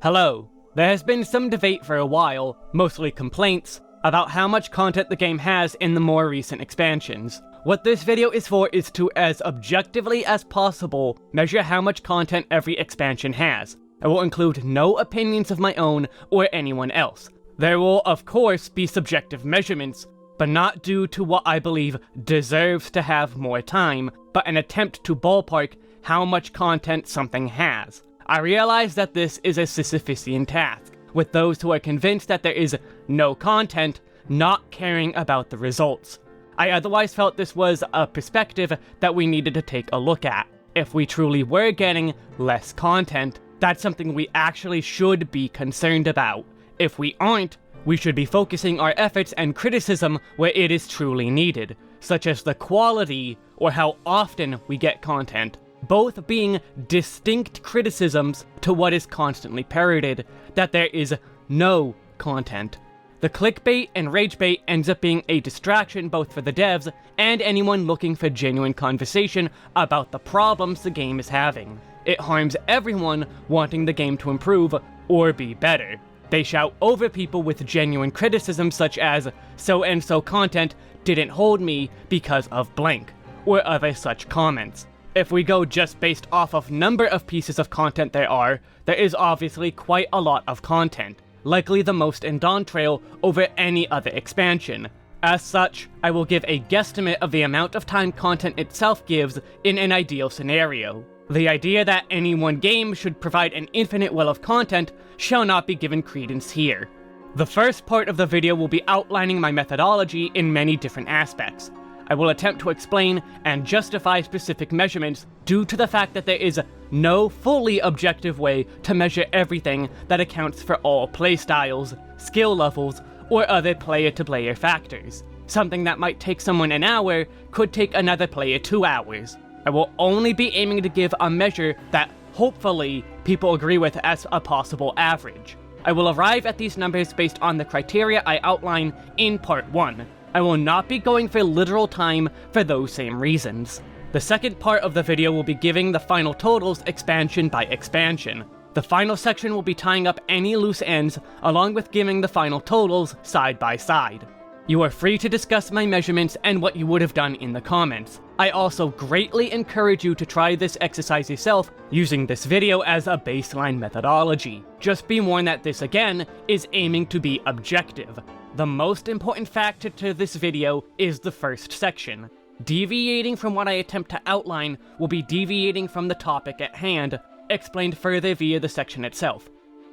Hello. There has been some debate for a while, mostly complaints, about how much content the game has in the more recent expansions. What this video is for is to, as objectively as possible, measure how much content every expansion has. I will include no opinions of my own or anyone else. There will, of course, be subjective measurements, but not due to what I believe deserves to have more time, but an attempt to ballpark how much content something has. I realize that this is a Sisyphean task, with those who are convinced that there is no content not caring about the results. I otherwise felt this was a perspective that we needed to take a look at. If we truly were getting less content, that's something we actually should be concerned about. If we aren't, we should be focusing our efforts and criticism where it is truly needed, such as the quality or how often we get content, both being distinct criticisms to what is constantly parroted, that there is no content. The clickbait and ragebait ends up being a distraction both for the devs and anyone looking for genuine conversation about the problems the game is having. It harms everyone wanting the game to improve or be better. They shout over people with genuine criticism such as, so and so content didn't hold me because of blank, or other such comments. If we go just based off of number of pieces of content there is obviously quite a lot of content, likely the most in Dawntrail over any other expansion. As such, I will give a guesstimate of the amount of time content itself gives in an ideal scenario. The idea that any one game should provide an infinite well of content shall not be given credence here. The first part of the video will be outlining my methodology in many different aspects. I will attempt to explain and justify specific measurements due to the fact that there is no fully objective way to measure everything that accounts for all playstyles, skill levels, or other player-to-player factors. Something that might take someone an hour could take another player 2 hours. I will only be aiming to give a measure that, hopefully, people agree with as a possible average. I will arrive at these numbers based on the criteria I outline in Part 1. I will not be going for literal time for those same reasons. The second part of the video will be giving the final totals expansion by expansion. The final section will be tying up any loose ends, along with giving the final totals side by side. You are free to discuss my measurements and what you would have done in the comments. I also greatly encourage you to try this exercise yourself, using this video as a baseline methodology. Just be warned that this again is aiming to be objective. The most important factor to this video is the first section. Deviating from what I attempt to outline will be deviating from the topic at hand, explained further via the section itself.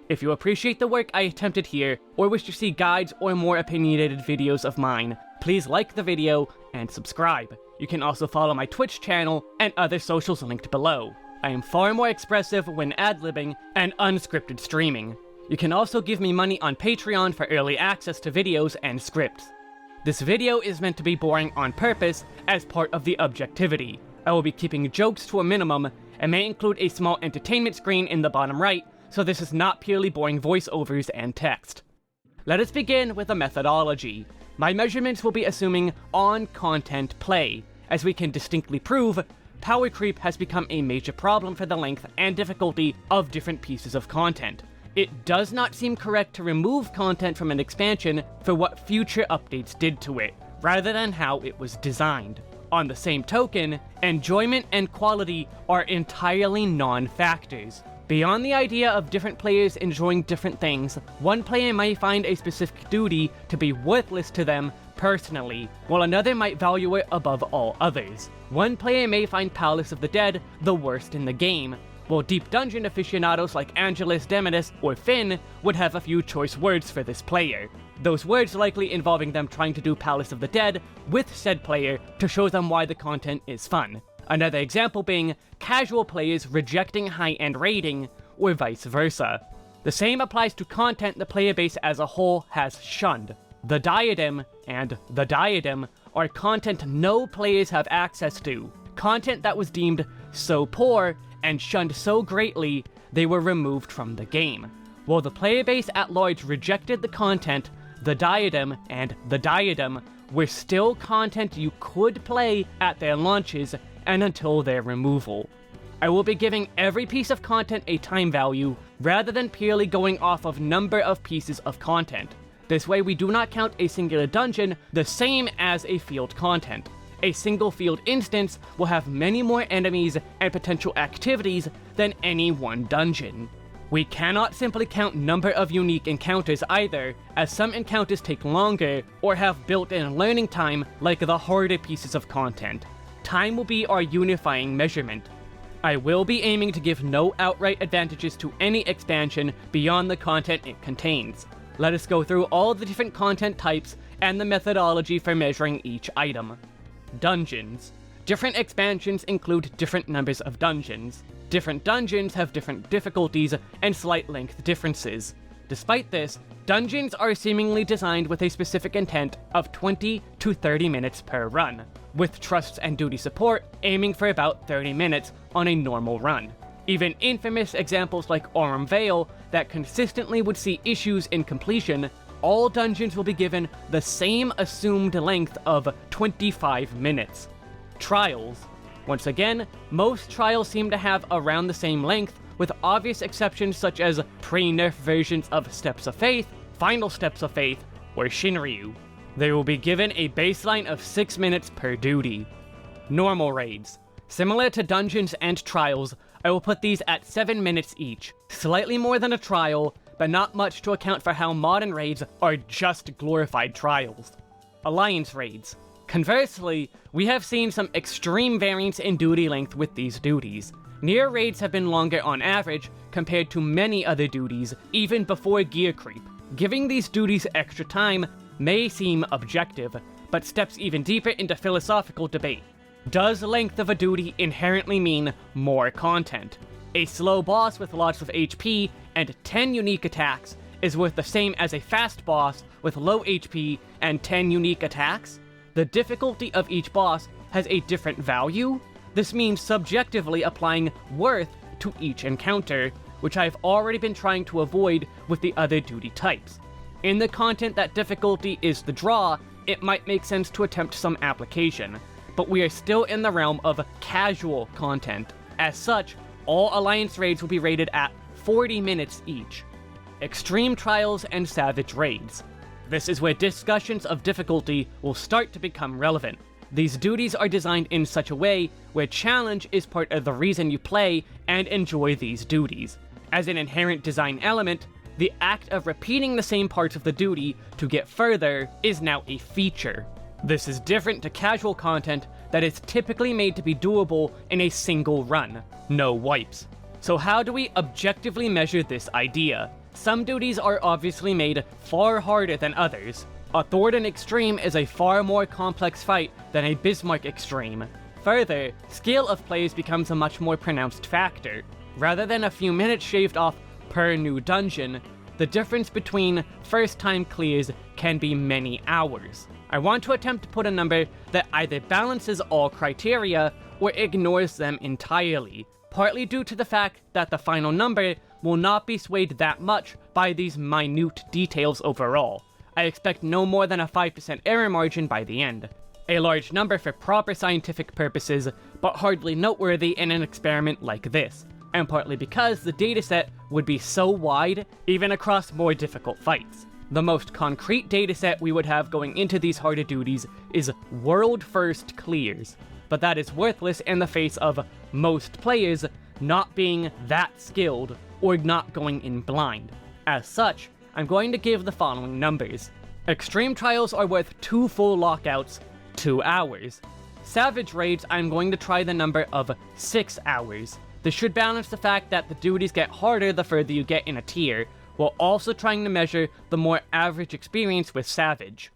If you appreciate the work I attempted here, or wish to see guides or more opinionated videos of mine, please like the video and subscribe. You can also follow my Twitch channel and other socials linked below. I am far more expressive when ad-libbing and unscripted streaming. You can also give me money on Patreon for early access to videos and scripts. This video is meant to be boring on purpose as part of the objectivity. I will be keeping jokes to a minimum and may include a small entertainment screen in the bottom right, so this is not purely boring voiceovers and text. Let us begin with a methodology. My measurements will be assuming on-content play. As we can distinctly prove, power creep has become a major problem for the length and difficulty of different pieces of content. It does not seem correct to remove content from an expansion for what future updates did to it, rather than how it was designed. On the same token, enjoyment and quality are entirely non-factors. Beyond the idea of different players enjoying different things, one player might find a specific duty to be worthless to them personally, while another might value it above all others. One player may find Palace of the Dead the worst in the game, while deep dungeon aficionados like Angelus, Demetus, or Finn would have a few choice words for this player. Those words likely involving them trying to do Palace of the Dead with said player to show them why the content is fun. Another example being casual players rejecting high-end raiding, or vice versa. The same applies to content the player base as a whole has shunned. The Diadem and The Diadem are content no players have access to, content that was deemed so poor and shunned so greatly they were removed from the game. While the player base at large rejected the content, The Diadem and The Diadem were still content you could play at their launches and until their removal. I will be giving every piece of content a time value, rather than purely going off of number of pieces of content. This way we do not count a singular dungeon the same as a field content. A single field instance will have many more enemies and potential activities than any one dungeon. We cannot simply count number of unique encounters either, as some encounters take longer or have built-in learning time like the harder pieces of content. Time will be our unifying measurement. I will be aiming to give no outright advantages to any expansion beyond the content it contains. Let us go through all the different content types and the methodology for measuring each item. Dungeons. Different expansions include different numbers of dungeons. Different dungeons have different difficulties and slight length differences. Despite this, dungeons are seemingly designed with a specific intent of 20 to 30 minutes per run, with trusts and duty support aiming for about 30 minutes on a normal run. Even infamous examples like Aurum Vale that consistently would see issues in completion, all dungeons will be given the same assumed length of 25 minutes. Trials. Once again, most trials seem to have around the same length, with obvious exceptions such as pre-nerf versions of Steps of Faith, Final Steps of Faith, or Shinryu. They will be given a baseline of 6 minutes per duty. Normal raids. Similar to dungeons and trials, I will put these at 7 minutes each, slightly more than a trial, but not much to account for how modern raids are just glorified trials. Alliance raids. Conversely, we have seen some extreme variance in duty length with these duties. Near raids have been longer on average compared to many other duties, even before gear creep. Giving these duties extra time may seem objective, but steps even deeper into philosophical debate. Does length of a duty inherently mean more content? A slow boss with lots of HP and 10 unique attacks is worth the same as a fast boss with low HP and 10 unique attacks? The difficulty of each boss has a different value? This means subjectively applying worth to each encounter, which I've already been trying to avoid with the other duty types. In the content that difficulty is the draw, it might make sense to attempt some application, but we are still in the realm of casual content. As such, all Alliance raids will be rated at 40 minutes each. Extreme Trials and Savage Raids. This is where discussions of difficulty will start to become relevant. These duties are designed in such a way where challenge is part of the reason you play and enjoy these duties. As an inherent design element, the act of repeating the same parts of the duty to get further is now a feature. This is different to casual content that is typically made to be doable in a single run, no wipes. So how do we objectively measure this idea? Some duties are obviously made far harder than others. A Thornton Extreme is a far more complex fight than a Bismarck Extreme. Further, scale of plays becomes a much more pronounced factor. Rather than a few minutes shaved off per new dungeon, the difference between first-time clears can be many hours. I want to attempt to put a number that either balances all criteria or ignores them entirely, partly due to the fact that the final number will not be swayed that much by these minute details overall. I expect no more than a 5% error margin by the end. A large number for proper scientific purposes, but hardly noteworthy in an experiment like this, and partly because the dataset would be so wide, even across more difficult fights. The most concrete dataset we would have going into these harder duties is world-first clears, but that is worthless in the face of most players not being that skilled or not going in blind. As such, I'm going to give the following numbers. Extreme Trials are worth 2 full lockouts, 2 hours. Savage Raids, I'm going to try the number of 6 hours. This should balance the fact that the duties get harder the further you get in a tier, while also trying to measure the more average experience with Savage.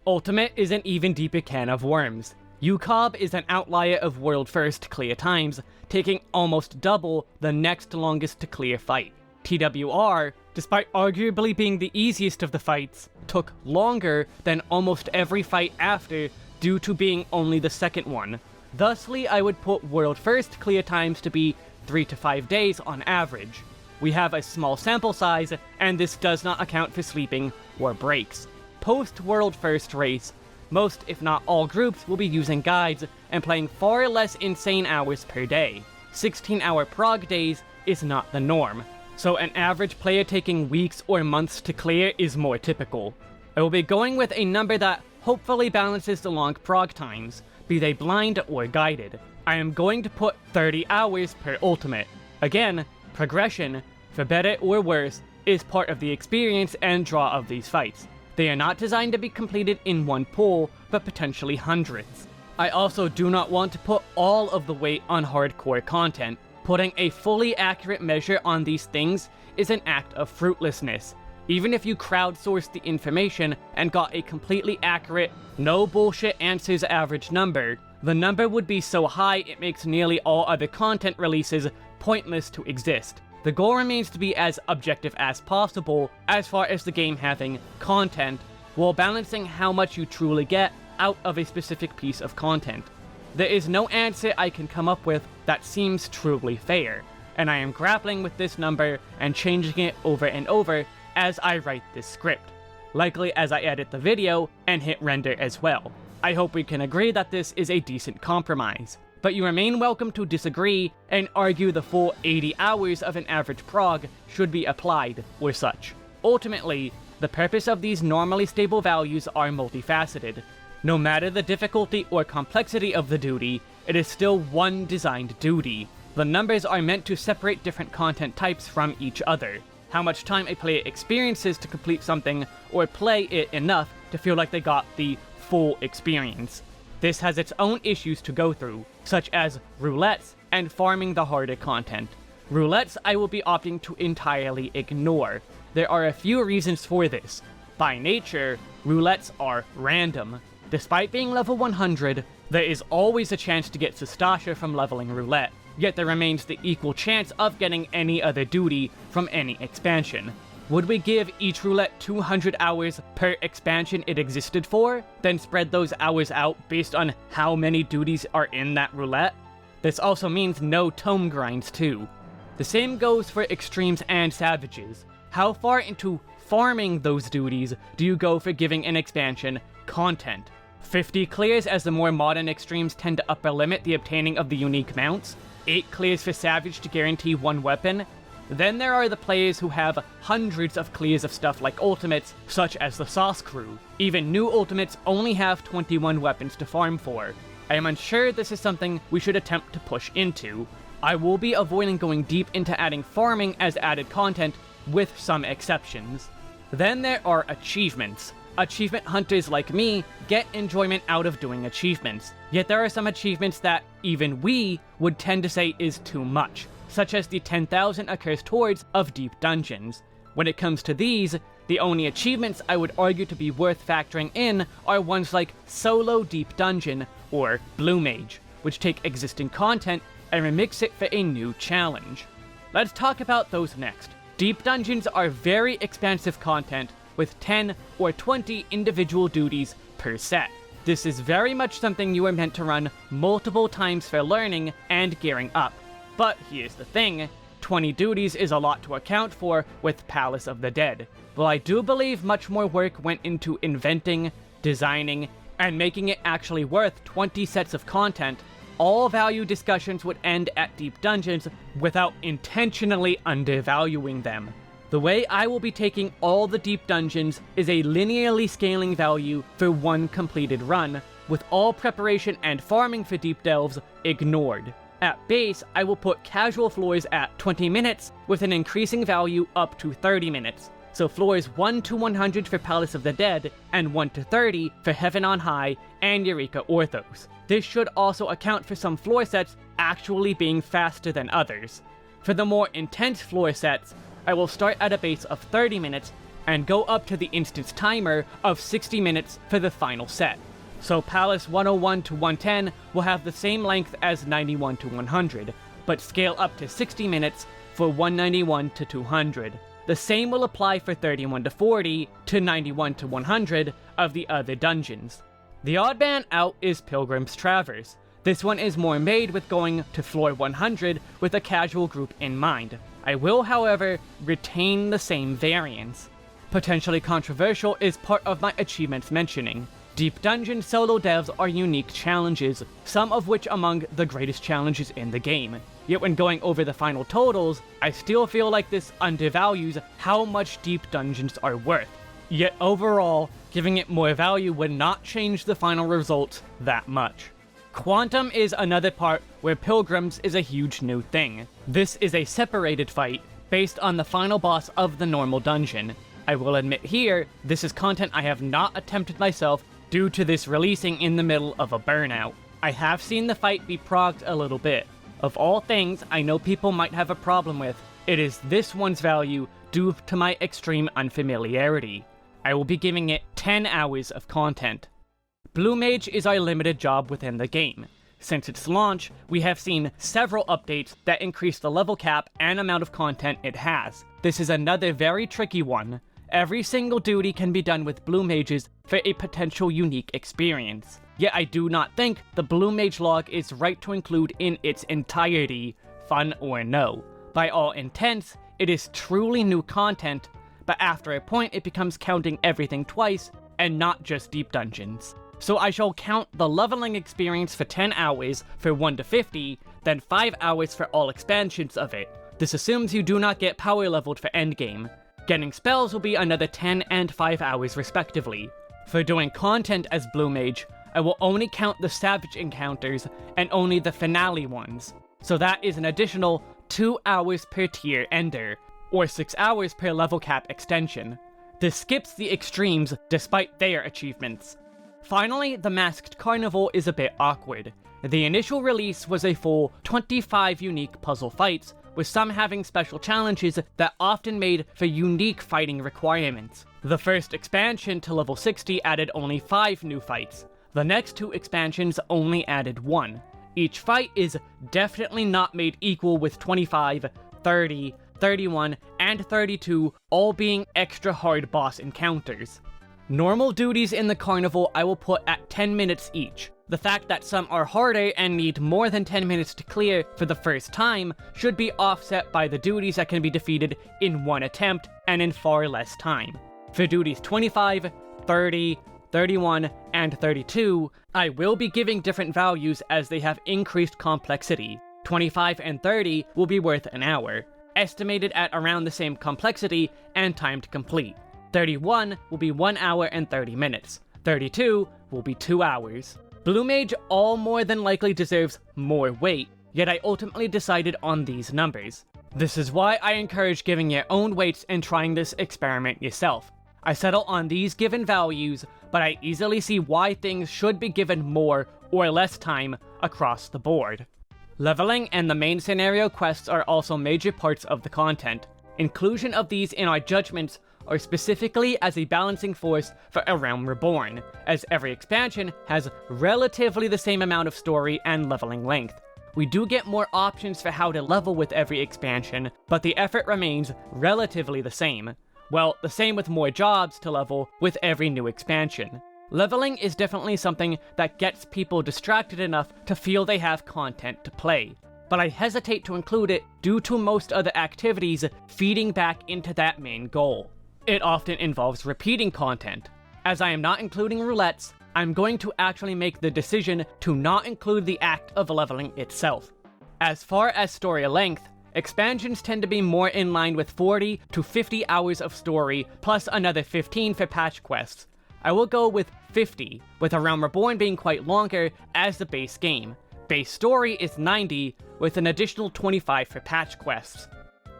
Ultimate is an even deeper can of worms. UCOB is an outlier of world first clear times, taking almost double the next longest to clear fight. TWR, despite arguably being the easiest of the fights, took longer than almost every fight after due to being only the second one. Thusly, I would put world first clear times to be 3 to 5 days on average. We have a small sample size, and this does not account for sleeping or breaks. Post-world first race, most if not all groups will be using guides and playing far less insane hours per day. 16-hour prog days is not the norm, so an average player taking weeks or months to clear is more typical. I will be going with a number that hopefully balances the long prog times, be they blind or guided. I am going to put 30 hours per ultimate. Again, progression, for better or worse, is part of the experience and draw of these fights. They are not designed to be completed in one pull, but potentially hundreds. I also do not want to put all of the weight on hardcore content. Putting a fully accurate measure on these things is an act of fruitlessness. Even if you crowdsourced the information and got a completely accurate, no bullshit answers average number, the number would be so high it makes nearly all other content releases pointless to exist. The goal remains to be as objective as possible as far as the game having content, while balancing how much you truly get out of a specific piece of content. There is no answer I can come up with that seems truly fair, and I am grappling with this number and changing it over and over as I write this script, likely as I edit the video and hit render as well. I hope we can agree that this is a decent compromise, but you remain welcome to disagree and argue the full 80 hours of an average prog should be applied or such. Ultimately, the purpose of these normally stable values are multifaceted. No matter the difficulty or complexity of the duty, it is still one designed duty. The numbers are meant to separate different content types from each other. How much time a player experiences to complete something, or play it enough to feel like they got the full experience. This has its own issues to go through, such as roulettes and farming the harder content. Roulettes I will be opting to entirely ignore. There are a few reasons for this. By nature, roulettes are random. Despite being level 100, there is always a chance to get Sastasha from leveling roulette, yet there remains the equal chance of getting any other duty from any expansion. Would we give each roulette 200 hours per expansion it existed for, then spread those hours out based on how many duties are in that roulette? This also means no tome grinds too. The same goes for extremes and savages. How far into farming those duties do you go for giving an expansion content? 50 clears as the more modern extremes tend to upper limit the obtaining of the unique mounts, 8 clears for Savage to guarantee one weapon. Then there are the players who have hundreds of clears of stuff like ultimates, such as the Sauce Crew. Even new ultimates only have 21 weapons to farm for. I am unsure this is something we should attempt to push into. I will be avoiding going deep into adding farming as added content, with some exceptions. Then there are achievements. Achievement hunters like me get enjoyment out of doing achievements, yet there are some achievements that even we would tend to say is too much, such as the 10,000 Accursed Hordes of Deep Dungeons. When it comes to these, the only achievements I would argue to be worth factoring in are ones like Solo Deep Dungeon or Blue Mage, which take existing content and remix it for a new challenge. Let's talk about those next. Deep Dungeons are very expansive content with 10 or 20 individual duties per set. This is very much something you are meant to run multiple times for learning and gearing up. But here's the thing, 20 duties is a lot to account for with Palace of the Dead. While I do believe much more work went into inventing, designing, and making it actually worth 20 sets of content, all value discussions would end at Deep Dungeons without intentionally undervaluing them. The way I will be taking all the Deep Dungeons is a linearly scaling value for one completed run, with all preparation and farming for Deep Delves ignored. At base, I will put casual floors at 20 minutes, with an increasing value up to 30 minutes. So floors 1 to 100 for Palace of the Dead, and 1 to 30 for Heaven on High and Eureka Orthos. This should also account for some floor sets actually being faster than others. For the more intense floor sets, I will start at a base of 30 minutes and go up to the instance timer of 60 minutes for the final set. So Palace 101 to 110 will have the same length as 91 to 100, but scale up to 60 minutes for 191 to 200. The same will apply for 31 to 40 to 91 to 100 of the other dungeons. The odd man out is Pilgrim's Traverse. This one is more made with going to floor 100 with a casual group in mind. I will, however, retain the same variance. Potentially controversial is part of my achievements mentioning. Deep Dungeon solo devs are unique challenges, some of which among the greatest challenges in the game. Yet when going over the final totals, I still feel like this undervalues how much Deep Dungeons are worth. Yet overall, giving it more value would not change the final results that much. Quantum is another part where Pilgrims is a huge new thing. This is a separated fight based on the final boss of the normal dungeon. I will admit here, this is content I have not attempted myself due to this releasing in the middle of a burnout. I have seen the fight be progged a little bit. Of all things I know people might have a problem with, it is this one's value due to my extreme unfamiliarity. I will be giving it 10 hours of content. Blue Mage is our limited job within the game. Since its launch, we have seen several updates that increase the level cap and amount of content it has. This is another very tricky one. Every single duty can be done with Blue Mages for a potential unique experience. Yet I do not think the Blue Mage log is right to include in its entirety, fun or no. By all intents, it is truly new content, but after a point it becomes counting everything twice, and not just Deep Dungeons. So I shall count the leveling experience for 10 hours for 1 to 50, then 5 hours for all expansions of it. This assumes you do not get power leveled for endgame. Getting spells will be another 10 and 5 hours respectively. For doing content as Blue Mage, I will only count the Savage encounters and only the finale ones. So that is an additional 2 hours per tier ender, or 6 hours per level cap extension. This skips the extremes despite their achievements. Finally, the Masked Carnival is a bit awkward. The initial release was a full 25 unique puzzle fights, with some having special challenges that often made for unique fighting requirements. The first expansion to level 60 added only 5 new fights. The next 2 expansions only added 1. Each fight is definitely not made equal, with 25, 30, 31, and 32 all being extra hard boss encounters. Normal duties in the carnival I will put at 10 minutes each. The fact that some are harder and need more than 10 minutes to clear for the first time should be offset by the duties that can be defeated in one attempt and in far less time. For duties 25, 30, 31, and 32, I will be giving different values as they have increased complexity. 25 and 30 will be worth an hour, estimated at around the same complexity and time to complete. 31 will be 1 hour and 30 minutes. 32 will be 2 hours. Blue Mage all more than likely deserves more weight, yet I ultimately decided on these numbers. This is why I encourage giving your own weights and trying this experiment yourself. I settle on these given values, but I easily see why things should be given more or less time across the board. Leveling and the main scenario quests are also major parts of the content. Inclusion of these in our judgments are specifically as a balancing force for A Realm Reborn, as every expansion has relatively the same amount of story and leveling length. We do get more options for how to level with every expansion, but the effort remains relatively the same. Well, the same with more jobs to level with every new expansion. Leveling is definitely something that gets people distracted enough to feel they have content to play, but I hesitate to include it due to most other activities feeding back into that main goal. It often involves repeating content. As I am not including roulettes, I'm going to actually make the decision to not include the act of leveling itself. As far as story length, expansions tend to be more in line with 40 to 50 hours of story, plus another 15 for patch quests. I will go with 50, with A Realm Reborn being quite longer as the base game. Base story is 90, with an additional 25 for patch quests.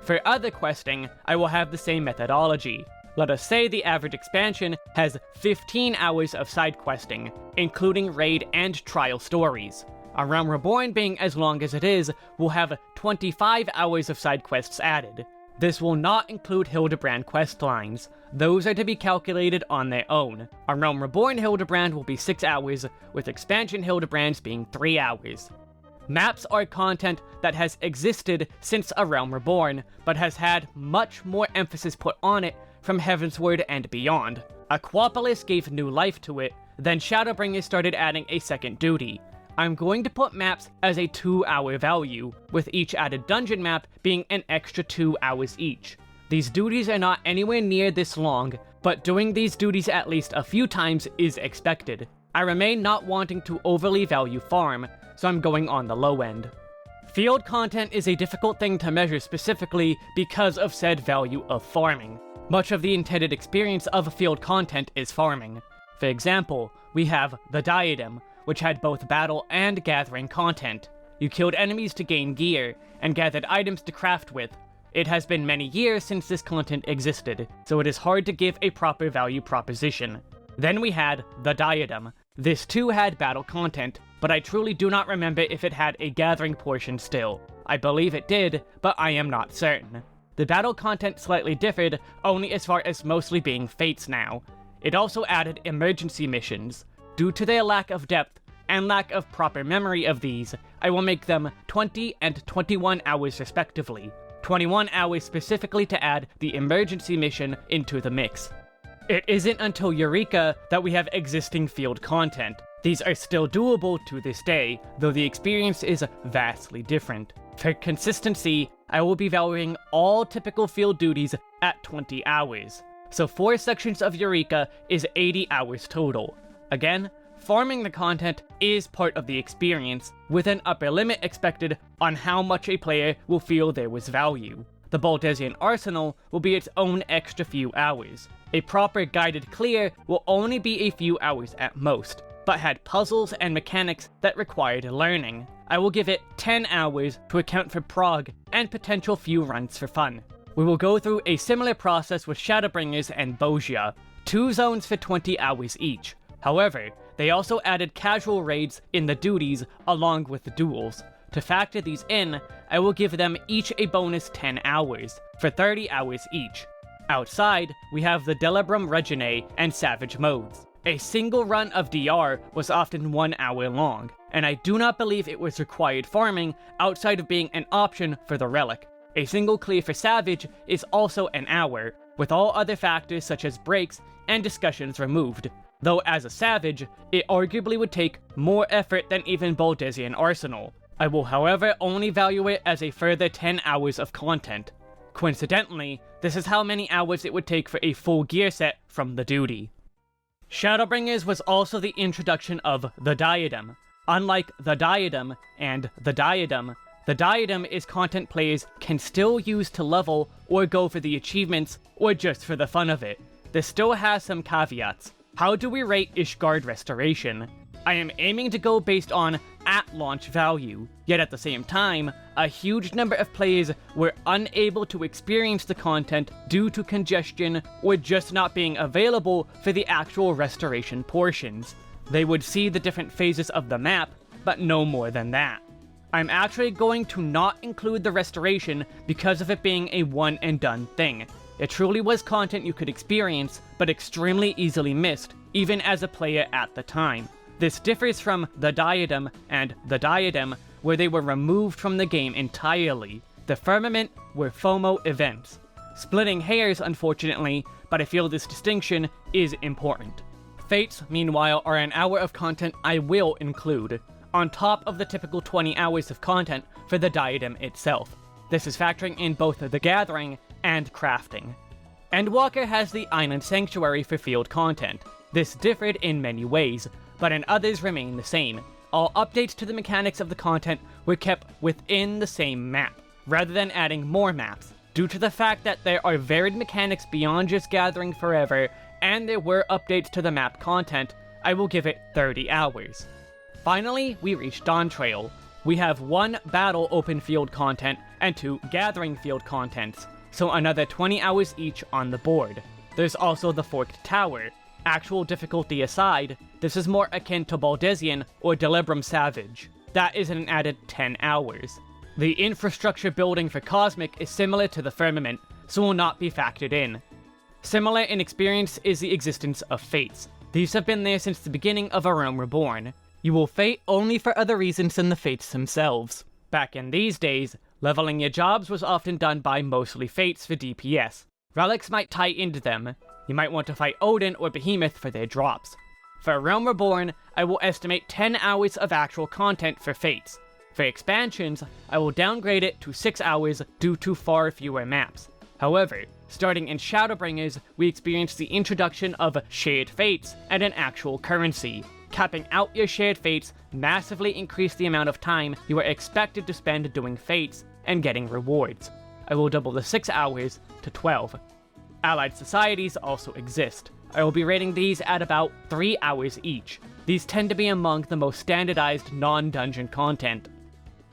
For other questing, I will have the same methodology. Let us say the average expansion has 15 hours of side questing, including raid and trial stories. A Realm Reborn being as long as it is, will have 25 hours of side quests added. This will not include Hildebrand quest lines. Those are to be calculated on their own. A Realm Reborn Hildebrand will be 6 hours, with expansion Hildebrands being 3 hours. Maps are content that has existed since A Realm Reborn, but has had much more emphasis put on it from Heavensward and beyond. Aquapolis gave new life to it, then Shadowbringers started adding a second duty. I'm going to put maps as a 2-hour value, with each added dungeon map being an extra 2 hours each. These duties are not anywhere near this long, but doing these duties at least a few times is expected. I remain not wanting to overly value farm, so I'm going on the low end. Field content is a difficult thing to measure specifically because of said value of farming. Much of the intended experience of field content is farming. For example, we have the Diadem, which had both battle and gathering content. You killed enemies to gain gear, and gathered items to craft with. It has been many years since this content existed, so it is hard to give a proper value proposition. Then we had the Diadem. This too had battle content, but I truly do not remember if it had a gathering portion still. I believe it did, but I am not certain. The battle content slightly differed, only as far as mostly being fates now. It also added emergency missions. Due to their lack of depth, and lack of proper memory of these, I will make them 20 and 21 hours respectively. 21 hours specifically to add the emergency mission into the mix. It isn't until Eureka that we have existing field content. These are still doable to this day, though the experience is vastly different. For consistency, I will be valuing all typical field duties at 20 hours. So 4 sections of Eureka is 80 hours total. Again, farming the content is part of the experience, with an upper limit expected on how much a player will feel there was value. The Baldesian Arsenal will be its own extra few hours. A proper guided clear will only be a few hours at most, but had puzzles and mechanics that required learning. I will give it 10 hours to account for prog and potential few runs for fun. We will go through a similar process with Shadowbringers and Bogia, 2 zones for 20 hours each. However, they also added casual raids in the duties along with the duels. To factor these in, I will give them each a bonus 10 hours, for 30 hours each. Outside, we have the Delibrum Regine and Savage modes. A single run of DR was often 1 hour long, and I do not believe it was required farming outside of being an option for the relic. A single clear for Savage is also an hour, with all other factors such as breaks and discussions removed. Though as a Savage, it arguably would take more effort than even Baldesian Arsenal. I will however only value it as a further 10 hours of content. Coincidentally, this is how many hours it would take for a full gear set from the duty. Shadowbringers was also the introduction of the Diadem. Unlike the Diadem and the Diadem is content players can still use to level or go for the achievements or just for the fun of it. This still has some caveats. How do we rate Ishgard Restoration? I am aiming to go based on at-launch value, yet at the same time, a huge number of players were unable to experience the content due to congestion or just not being available for the actual restoration portions. They would see the different phases of the map, but no more than that. I'm actually going to not include the restoration because of it being a one and done thing. It truly was content you could experience, but extremely easily missed, even as a player at the time. This differs from the Diadem and the Diadem, where they were removed from the game entirely. The Firmament were FOMO events. Splitting hairs, unfortunately, but I feel this distinction is important. Fates, meanwhile, are an hour of content I will include, on top of the typical 20 hours of content for the Diadem itself. This is factoring in both the gathering and crafting. Endwalker has the Island Sanctuary for field content. This differed in many ways, but in others remain the same. All updates to the mechanics of the content were kept within the same map, rather than adding more maps, due to the fact that there are varied mechanics beyond just gathering forever, and there were updates to the map content. I will give it 30 hours. Finally, we reach Dawntrail. We have 1 battle open field content and 2 gathering field contents, so another 20 hours each on the board. There's also the Forked Tower. Actual difficulty aside, this is more akin to Baldesian or Delibrum Savage. That is an added 10 hours. The infrastructure building for Cosmic is similar to the Firmament, so will not be factored in. Similar in experience is the existence of Fates. These have been there since the beginning of A Realm Reborn. You will fate only for other reasons than the Fates themselves. Back in these days, leveling your jobs was often done by mostly Fates for DPS. Relics might tie into them. You might want to fight Odin or Behemoth for their drops. For A Realm Reborn, I will estimate 10 hours of actual content for Fates. For expansions, I will downgrade it to 6 hours due to far fewer maps. However, starting in Shadowbringers, we experience the introduction of shared fates and an actual currency. Capping out your shared fates massively increase the amount of time you are expected to spend doing fates and getting rewards. I will double the 6 hours to 12. Allied societies also exist. I will be rating these at about 3 hours each. These tend to be among the most standardized non-dungeon content.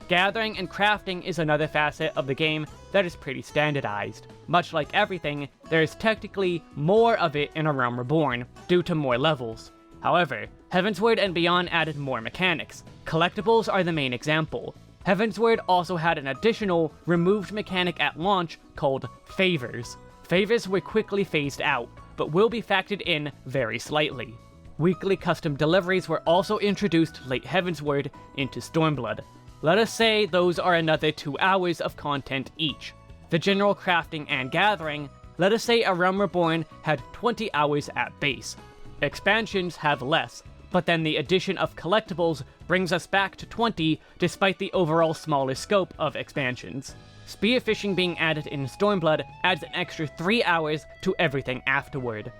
Gathering and crafting is another facet of the game that is pretty standardized. Much like everything, there is technically more of it in A Realm Reborn, due to more levels. However, Heavensward and Beyond added more mechanics. Collectibles are the main example. Heavensward also had an additional, removed mechanic at launch called Favors. Favors were quickly phased out, but will be factored in very slightly. Weekly custom deliveries were also introduced late Heavensward into Stormblood. Let us say those are another 2 hours of content each. The general crafting and gathering, let us say A Realm Reborn had 20 hours at base. Expansions have less, but then the addition of collectibles brings us back to 20 despite the overall smaller scope of expansions. Spearfishing being added in Stormblood adds an extra 3 hours to everything afterward.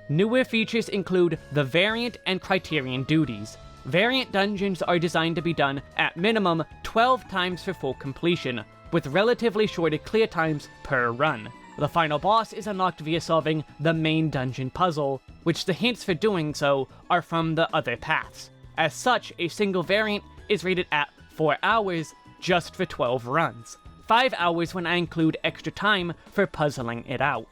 Newer features include the Variant and Criterion duties. Variant dungeons are designed to be done at minimum 12 times for full completion, with relatively shorter clear times per run. The final boss is unlocked via solving the main dungeon puzzle, which the hints for doing so are from the other paths. As such, a single variant is rated at 4 hours just for 12 runs, 5 hours when I include extra time for puzzling it out.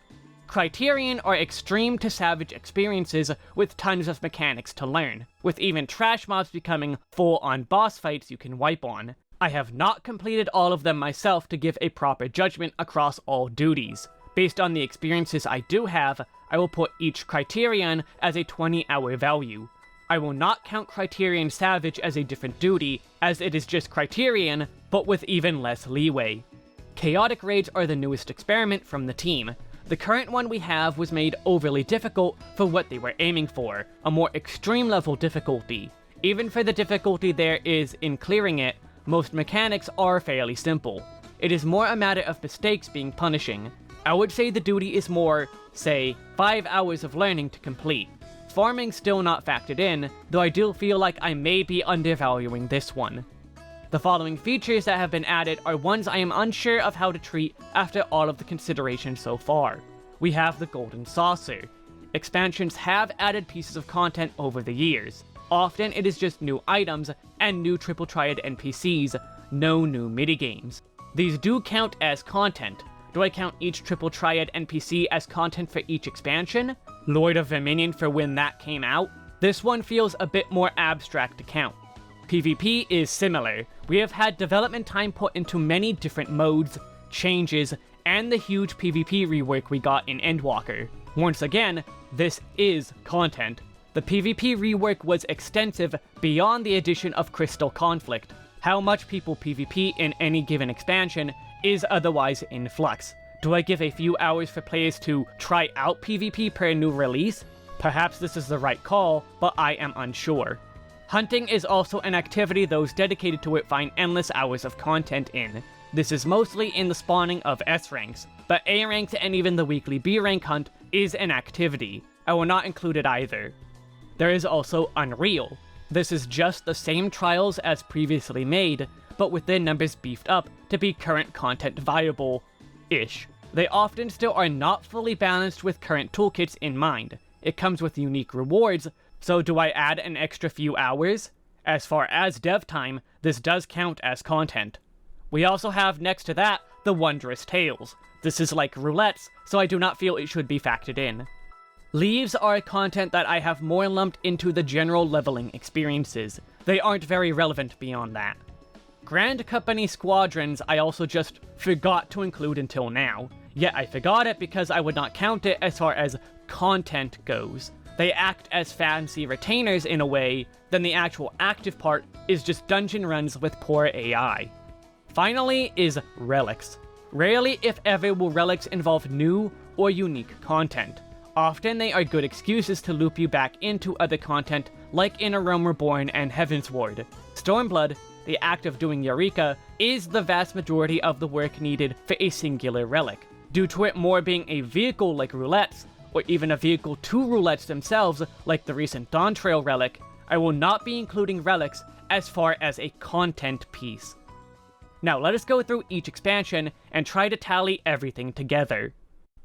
Criterion are extreme to savage experiences with tons of mechanics to learn, with even trash mobs becoming full-on boss fights you can wipe on. I have not completed all of them myself to give a proper judgment across all duties. Based on the experiences I do have, I will put each Criterion as a 20-hour value. I will not count Criterion Savage as a different duty, as it is just Criterion, but with even less leeway. Chaotic Raids are the newest experiment from the team. The current one we have was made overly difficult for what they were aiming for, a more extreme level difficulty. Even for the difficulty there is in clearing it, most mechanics are fairly simple. It is more a matter of mistakes being punishing. I would say the duty is more, say, 5 hours of learning to complete. Farming still not factored in, though I do feel like I may be undervaluing this one. The following features that have been added are ones I am unsure of how to treat after all of the considerations so far. We have the Golden Saucer. Expansions have added pieces of content over the years. Often it is just new items and new Triple Triad NPCs, no new minigames. These do count as content. Do I count each Triple Triad NPC as content for each expansion? Lord of Verminion for when that came out? This one feels a bit more abstract to count. PvP is similar. We have had development time put into many different modes, changes, and the huge PvP rework we got in Endwalker. Once again, this is content. The PvP rework was extensive beyond the addition of Crystal Conflict. How much people PvP in any given expansion is otherwise in flux. Do I give a few hours for players to try out PvP per new release? Perhaps this is the right call, but I am unsure. Hunting is also an activity those dedicated to it find endless hours of content in. This is mostly in the spawning of S ranks, but A ranks and even the weekly B rank hunt is an activity. I will not include it either. There is also Unreal. This is just the same trials as previously made, but with their numbers beefed up to be current content viable-ish. They often still are not fully balanced with current toolkits in mind. It comes with unique rewards, so do I add an extra few hours? As far as dev time, this does count as content. We also have next to that, the Wondrous Tales. This is like roulettes, so I do not feel it should be factored in. Leaves are content that I have more lumped into the general leveling experiences. They aren't very relevant beyond that. Grand Company Squadrons I also just forgot to include until now. Yet I forgot it because I would not count it as far as content goes. They act as fancy retainers in a way, then the actual active part is just dungeon runs with poor AI. Finally is Relics. Rarely if ever will Relics involve new or unique content. Often they are good excuses to loop you back into other content like in A Realm Reborn and Heavensward. Stormblood, the act of doing Eureka, is the vast majority of the work needed for a singular relic. due to it more being a vehicle like roulettes, or even a vehicle to roulettes themselves like the recent Dawntrail relic, I will not be including relics as far as a content piece. Now let us go through each expansion and try to tally everything together.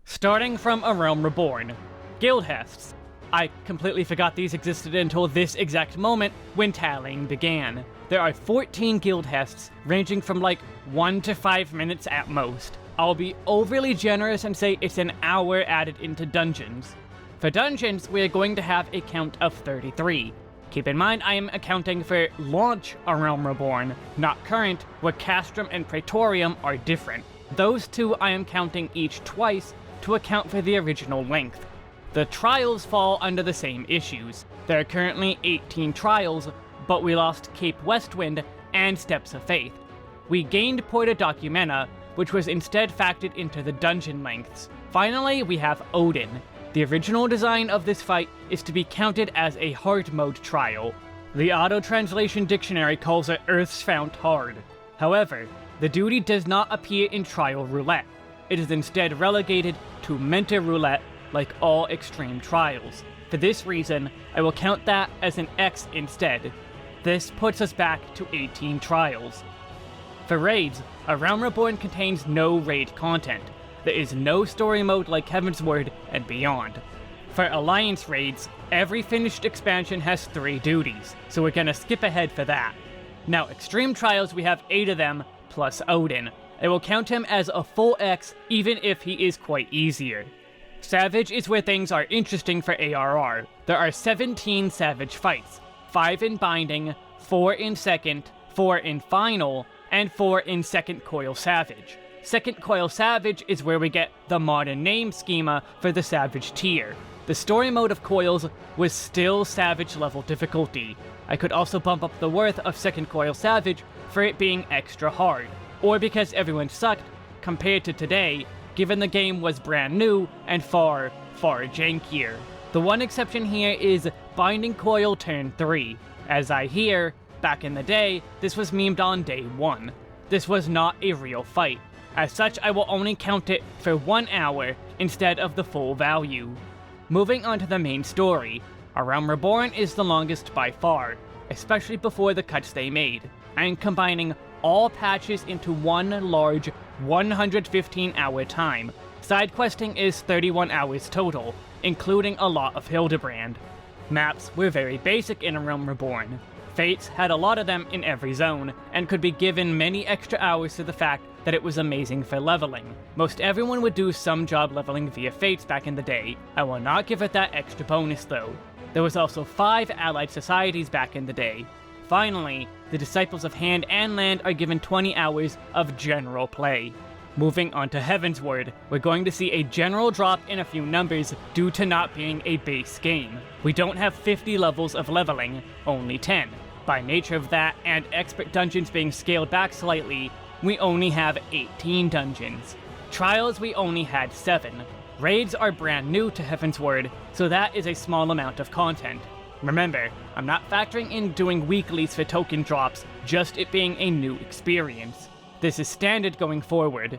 Starting from A Realm Reborn. Guild Hests. I completely forgot these existed until this exact moment when tallying began. There are 14 guild hests, ranging from like 1 to 5 minutes at most. I'll be overly generous and say it's an hour added into dungeons. For dungeons, we are going to have a count of 33. Keep in mind I am accounting for launch A Realm Reborn, not current, where Castrum and Praetorium are different. Those two I am counting each twice to account for the original length. The trials fall under the same issues. There are currently 18 trials, but we lost Cape Westwind and Steps of Faith. We gained Porta Documenta, which was instead factored into the dungeon lengths. Finally, we have Odin. The original design of this fight is to be counted as a hard mode trial. The auto-translation dictionary calls it Earth's Fount Hard. However, the duty does not appear in Trial Roulette. It is instead relegated to Mentor Roulette, like all extreme trials. For this reason, I will count that as an X instead. This puts us back to 18 trials. For raids, A Realm Reborn contains no raid content. There is no story mode like Heavensward and beyond. For Alliance raids, every finished expansion has 3 duties, so we're gonna skip ahead for that. Now, Extreme Trials, we have 8 of them, plus Odin. I will count him as a full X, even if he is quite easier. Savage is where things are interesting for ARR. There are 17 Savage fights, 5 in Binding, 4 in Second, 4 in Final, and 4 in Second Coil Savage. Second Coil Savage is where we get the modern name schema for the Savage tier. The story mode of Coils was still Savage level difficulty. I could also bump up the worth of Second Coil Savage for it being extra hard, or because everyone sucked compared to today, given the game was brand new and far, far jankier. The one exception here is Binding Coil Turn 3. As I hear, back in the day, this was memed on day 1. This was not a real fight. As such, I will only count it for 1 hour instead of the full value. Moving on to the main story, A Realm Reborn is the longest by far, especially before the cuts they made. I am combining all patches into one large 115-hour time. Side questing is 31 hours total, including a lot of Hildebrand. Maps were very basic in A Realm Reborn. Fates had a lot of them in every zone, and could be given many extra hours to the fact that it was amazing for leveling. Most everyone would do some job leveling via Fates back in the day. I will not give it that extra bonus though. There was also 5 allied societies back in the day. Finally, the Disciples of Hand and Land are given 20 hours of general play. Moving on to Heavensward, we're going to see a general drop in a few numbers due to not being a base game. We don't have 50 levels of leveling, only 10. By nature of that, and expert dungeons being scaled back slightly, we only have 18 dungeons. Trials, we only had 7. Raids are brand new to Heavensward, so that is a small amount of content. Remember, I'm not factoring in doing weeklies for token drops, just it being a new experience. This is standard going forward.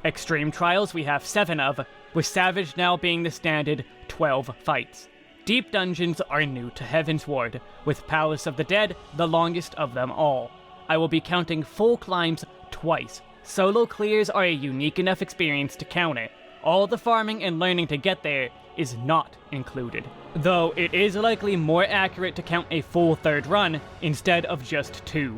Extreme Trials we have 7 of, with Savage now being the standard 12 fights. Deep Dungeons are new to Heavensward, with Palace of the Dead the longest of them all. I will be counting full climbs twice. Solo clears are a unique enough experience to count it. All the farming and learning to get there is not included, though it is likely more accurate to count a full 3rd run instead of just 2.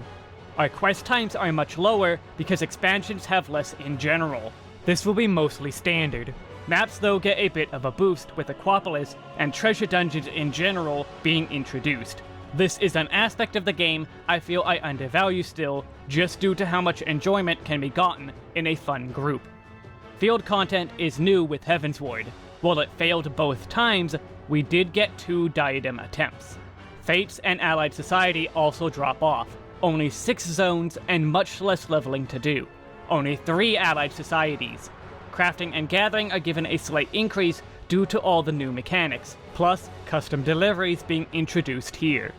Our quest times are much lower because expansions have less in general. This will be mostly standard. Maps though get a bit of a boost with Aquapolis and treasure dungeons in general being introduced. This is an aspect of the game I feel I undervalue still, just due to how much enjoyment can be gotten in a fun group. Field content is new with Heavensward. While it failed both times, we did get 2 diadem attempts. Fates and Allied Society also drop off. Only 6 zones and much less leveling to do. Only 3 Allied Societies. Crafting and Gathering are given a slight increase due to all the new mechanics, plus custom deliveries being introduced here.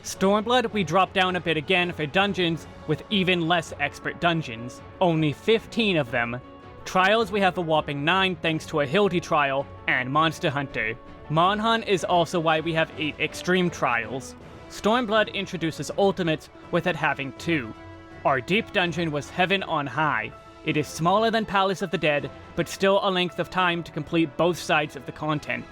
Stormblood we drop down a bit again for dungeons with even less expert dungeons. Only 15 of them. Trials, we have a whopping 9 thanks to a Hildy trial and Monster Hunter. Monhun is also why we have 8 extreme trials. Stormblood introduces ultimates, with it having 2. Our deep dungeon was Heaven on High. It is smaller than Palace of the Dead, but still a length of time to complete both sides of the content.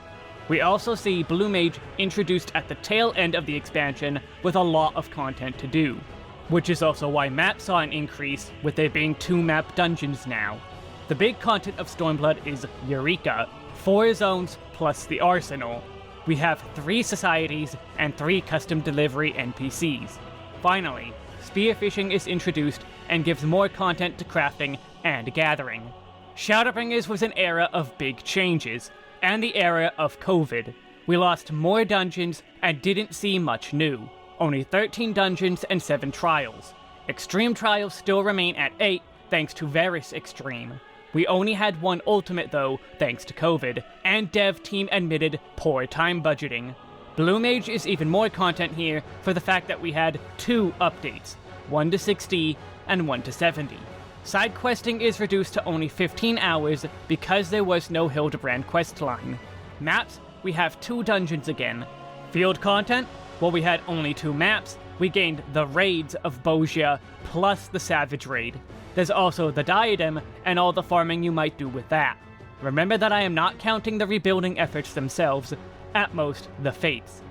We also see Blue Mage introduced at the tail end of the expansion with a lot of content to do, which is also why maps saw an increase, with there being 2 map dungeons now. The big content of Stormblood is Eureka, 4 zones plus the arsenal. We have 3 societies and 3 custom delivery NPCs. Finally, spearfishing is introduced and gives more content to crafting and gathering. Shadowbringers was an era of big changes, and the era of COVID. We lost more dungeons and didn't see much new. Only 13 dungeons and 7 trials. Extreme trials still remain at 8 thanks to Varus Extreme. We only had 1 ultimate though, thanks to COVID, and dev team admitted poor time budgeting. Blue Mage is even more content here for the fact that we had 2 updates, 1 to 60 and 1 to 70. Side questing is reduced to only 15 hours because there was no Hildebrand questline. Maps, we have 2 dungeons again. Field content, well, we had only 2 maps. We gained the raids of Bozia plus the Savage raid. There's also the Diadem and all the farming you might do with that. Remember that I am not counting the rebuilding efforts themselves, at most the Fates.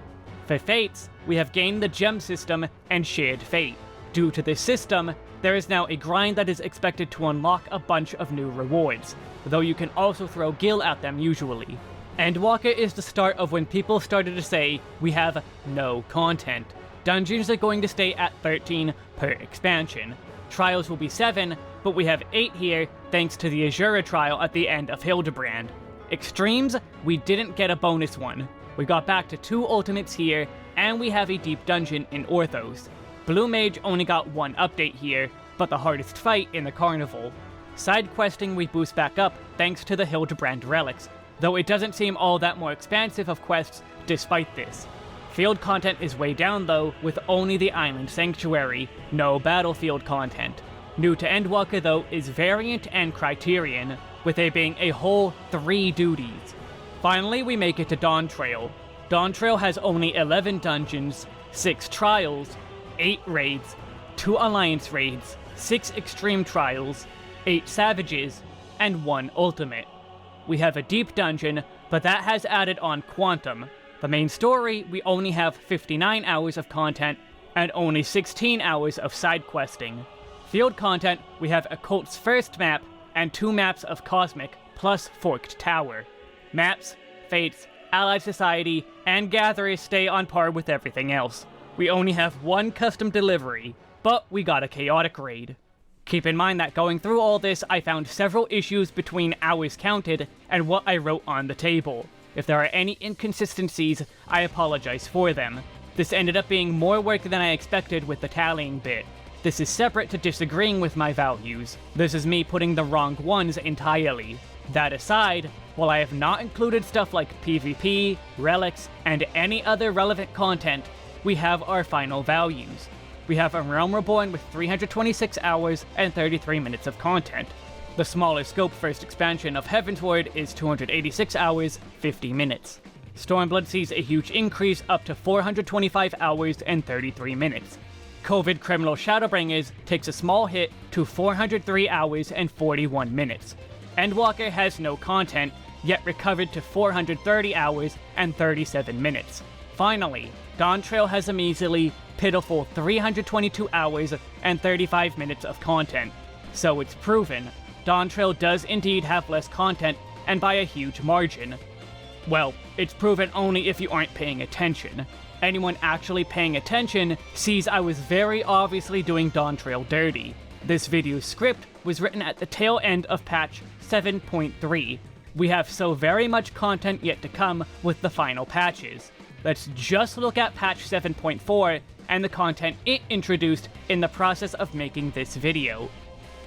For Fates, we have gained the gem system and shared fate. Due to this system, there is now a grind that is expected to unlock a bunch of new rewards, though you can also throw gil at them usually. Endwalker is the start of when people started to say, we have no content. Dungeons are going to stay at 13 per expansion. Trials will be 7, but we have 8 here thanks to the Azura trial at the end of Hildebrand. Extremes, we didn't get a bonus one. We got back to 2 ultimates here, and we have a deep dungeon in Orthos. Blue Mage only got 1 update here, but the hardest fight in the Carnival. Side questing we boost back up thanks to the Hildebrand relics, though it doesn't seem all that more expansive of quests despite this. Field content is way down though, with only the Island Sanctuary, no battlefield content. New to Endwalker though is Variant and Criterion, with there being a whole 3 duties. Finally, we make it to Dawntrail. Dawntrail has only 11 dungeons, 6 trials, 8 raids, 2 alliance raids, 6 extreme trials, 8 savages, and 1 ultimate. We have a deep dungeon, but that has added on Quantum. The main story, we only have 59 hours of content, and only 16 hours of side questing. Field content, we have Occult's first map, and 2 maps of Cosmic, plus Forked Tower. Maps, Fates, Allied Society, and Gatherers stay on par with everything else. We only have 1 custom delivery, but we got a chaotic raid. Keep in mind that going through all this, I found several issues between hours counted and what I wrote on the table. If there are any inconsistencies, I apologize for them. This ended up being more work than I expected with the tallying bit. This is separate to disagreeing with my values. This is me putting the wrong ones entirely. That aside, while I have not included stuff like PvP, relics, and any other relevant content, we have our final values. We have a Realm Reborn with 326 hours and 33 minutes of content. The smaller scope first expansion of Heavensward is 286 hours, 50 minutes. Stormblood sees a huge increase up to 425 hours and 33 minutes. COVID Criminal Shadowbringers takes a small hit to 403 hours and 41 minutes. Endwalker has no content, yet recovered to 430 hours and 37 minutes. Finally, Dawntrail has a measly, pitiful 322 hours and 35 minutes of content. So it's proven, Dawntrail does indeed have less content, and by a huge margin. Well, it's proven only if you aren't paying attention. Anyone actually paying attention sees I was very obviously doing Dawntrail dirty. This video's script was written at the tail end of patch 7.3. We have so very much content yet to come with the final patches. Let's just look at patch 7.4 and the content it introduced in the process of making this video.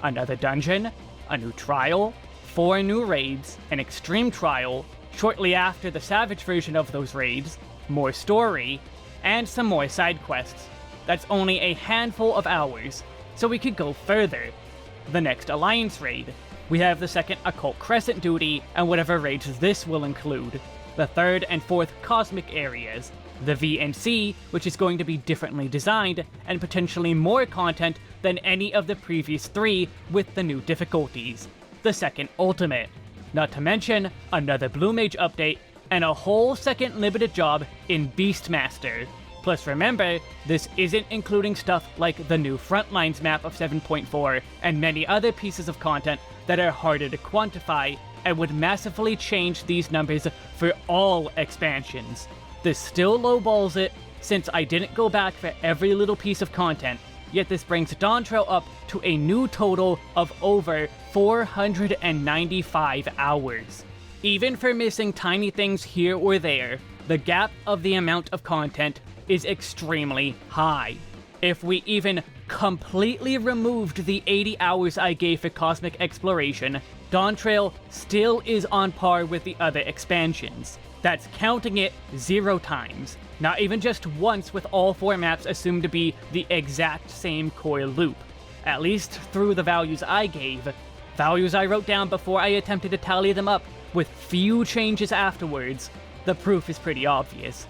Another dungeon, a new trial, 4 new raids, an extreme trial, shortly after the Savage version of those raids, more story, and some more side quests. That's only a handful of hours, so we could go further. the next Alliance raid. We have the second Occult Crescent duty, and whatever raids this will include. The third and fourth Cosmic areas. The V and C, which is going to be differently designed, and potentially more content than any of the previous 3 with the new difficulties. The second Ultimate. Not to mention, another Blue Mage update, and a whole second limited job in Beastmaster. Plus remember, this isn't including stuff like the new Frontlines map of 7.4 and many other pieces of content that are harder to quantify and would massively change these numbers for all expansions. This still lowballs it, since I didn't go back for every little piece of content, yet this brings Dawntrail up to a new total of over 495 hours. Even for missing tiny things here or there, the gap of the amount of content is extremely high. If we even completely removed the 80 hours I gave for Cosmic Exploration, Dawntrail still is on par with the other expansions. That's counting it 0 times, not even just once with all 4 maps assumed to be the exact same core loop. At least through the values I gave, values I wrote down before I attempted to tally them up with few changes afterwards. The proof is pretty obvious.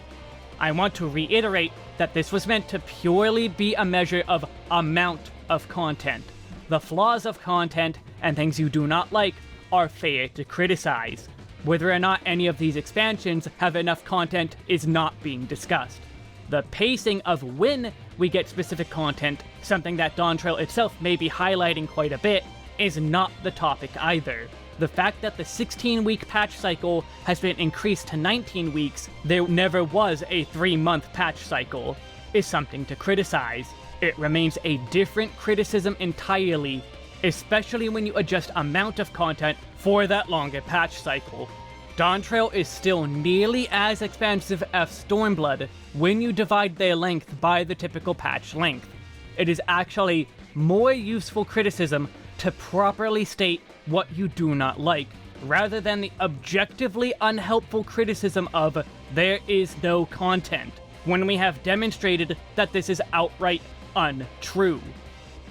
I want to reiterate that this was meant to purely be a measure of amount of content. The flaws of content and things you do not like are fair to criticize. Whether or not any of these expansions have enough content is not being discussed. The pacing of when we get specific content, something that Dawntrail itself may be highlighting quite a bit, is not the topic either. The fact that the 16-week patch cycle has been increased to 19 weeks, there never was a 3-month patch cycle, is something to criticize. It remains a different criticism entirely, especially when you adjust amount of content for that longer patch cycle. Dawntrail is still nearly as expansive as Stormblood when you divide their length by the typical patch length. It is actually more useful criticism to properly state what you do not like, rather than the objectively unhelpful criticism of there is no content, when we have demonstrated that this is outright untrue.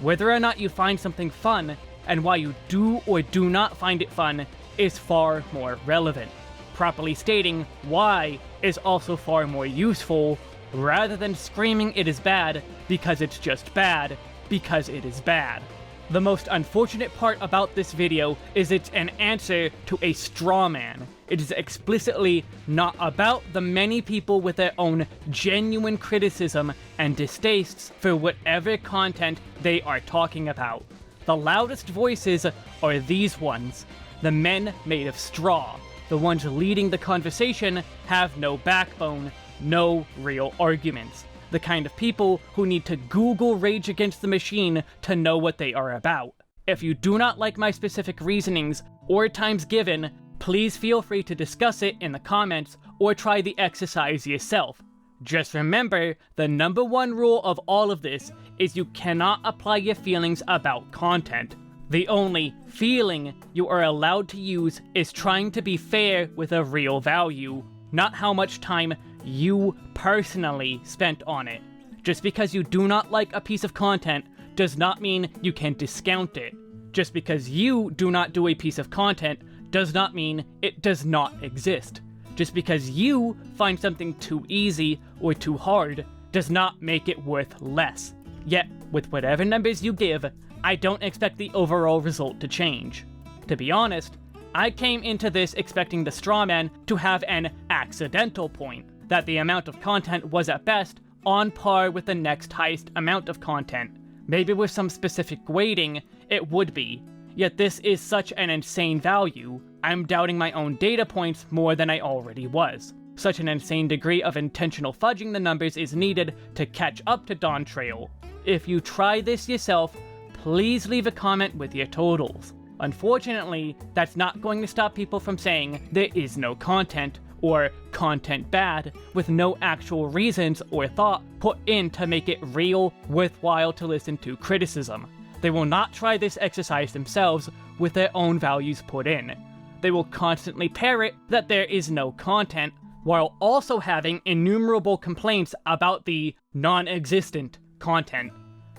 Whether or not you find something fun, and why you do or do not find it fun, is far more relevant. Properly stating why is also far more useful, rather than screaming it is bad because it's just bad because it is bad. The most unfortunate part about this video is it's an answer to a straw man. It is explicitly not about the many people with their own genuine criticism and distastes for whatever content they are talking about. The loudest voices are these ones, the men made of straw. The ones leading the conversation have no backbone, no real arguments. The kind of people who need to Google Rage Against the Machine to know what they are about. If you do not like my specific reasonings or times given, please feel free to discuss it in the comments or try the exercise yourself. Just remember, the #1 rule of all of this is you cannot apply your feelings about content. The only feeling you are allowed to use is trying to be fair with a real value, not how much time you personally spent on it. Just because you do not like a piece of content does not mean you can discount it. Just because you do not do a piece of content does not mean it does not exist. Just because you find something too easy or too hard does not make it worth less. Yet, with whatever numbers you give, I don't expect the overall result to change. To be honest, I came into this expecting the strawman to have an accidental point, that the amount of content was at best on par with the next highest amount of content. Maybe with some specific weighting, it would be. Yet this is such an insane value, I'm doubting my own data points more than I already was. Such an insane degree of intentional fudging the numbers is needed to catch up to Dawntrail. If you try this yourself, please leave a comment with your totals. Unfortunately, that's not going to stop people from saying there is no content, or content bad, with no actual reasons or thought put in to make it real, worthwhile to listen to criticism. They will not try this exercise themselves with their own values put in. They will constantly parrot that there is no content, while also having innumerable complaints about the non-existent content.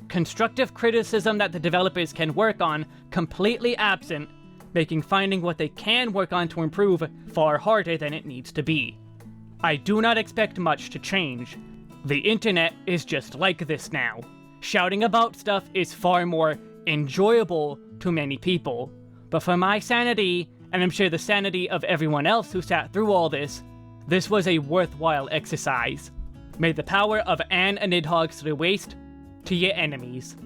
constructive criticism that the developers can work on completely absent, making finding what they can work on to improve far harder than it needs to be. I do not expect much to change. The internet is just like this now. Shouting about stuff is far more enjoyable to many people, but for my sanity, and I'm sure the sanity of everyone else who sat through all this was a worthwhile exercise. May the power of Anne and Nidhogg to the waste to your enemies.